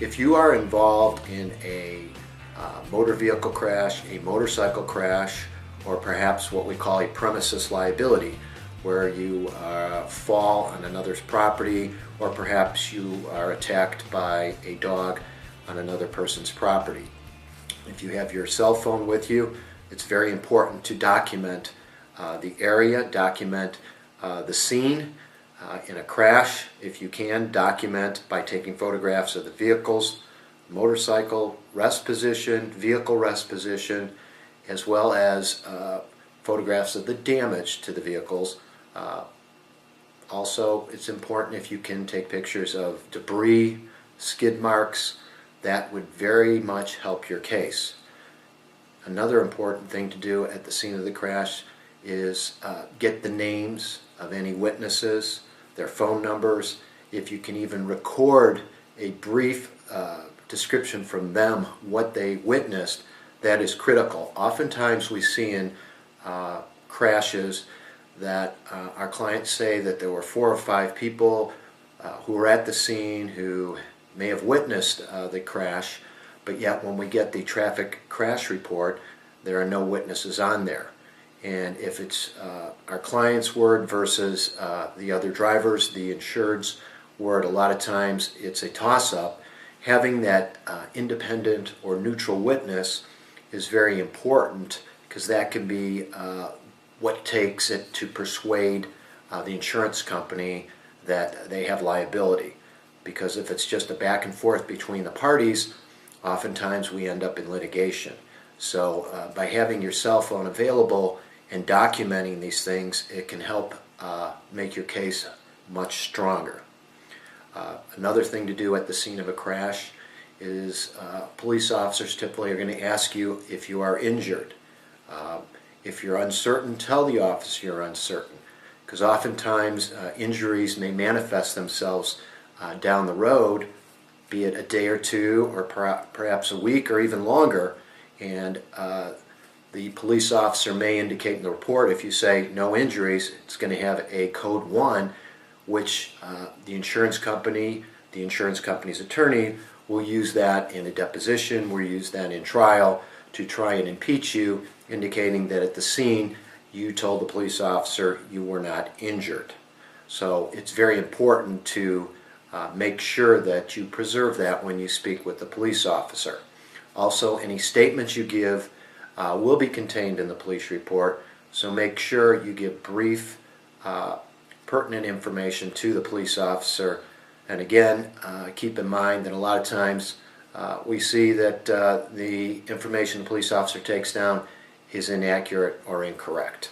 If you are involved in a motor vehicle crash, a motorcycle crash, or perhaps what we call a premises liability, where you fall on another's property, or perhaps you are attacked by a dog on another person's property. If you have your cell phone with you, it's very important to document the area, document the scene. In a crash, if you can, document by taking photographs of the vehicles, motorcycle rest position, vehicle rest position, as well as photographs of the damage to the vehicles. Also, it's important if you can take pictures of debris, skid marks. That would very much help your case. Another important thing to do at the scene of the crash is get the names of any witnesses, their phone numbers. If you can even record a brief description from them, what they witnessed, that is critical. Oftentimes we see in crashes that our clients say that there were 4 or 5 people who were at the scene who may have witnessed the crash, but yet when we get the traffic crash report, there are no witnesses on there. And if it's our client's word versus the other drivers, the insured's word, a lot of times it's a toss-up. Having that independent or neutral witness is very important, because that can be what takes it to persuade the insurance company that they have liability. Because if it's just a back and forth between the parties, oftentimes we end up in litigation. So by having your cell phone available and documenting these things, it can help make your case much stronger. Another thing to do at the scene of a crash is police officers typically are going to ask you if you are injured. If you're uncertain, tell the officer you're uncertain, because oftentimes injuries may manifest themselves down the road, be it a day or two, or perhaps a week, or even longer, and the police officer may indicate in the report, if you say no injuries, it's going to have a code 1, which the insurance company's attorney will use that in a deposition, will use that in trial to try and impeach you, indicating that at the scene you told the police officer you were not injured. So it's very important to make sure that you preserve that when you speak with the police officer. Also, any statements you give will be contained in the police report, so make sure you give brief, pertinent information to the police officer. And again, keep in mind that a lot of times we see that the information the police officer takes down is inaccurate or incorrect.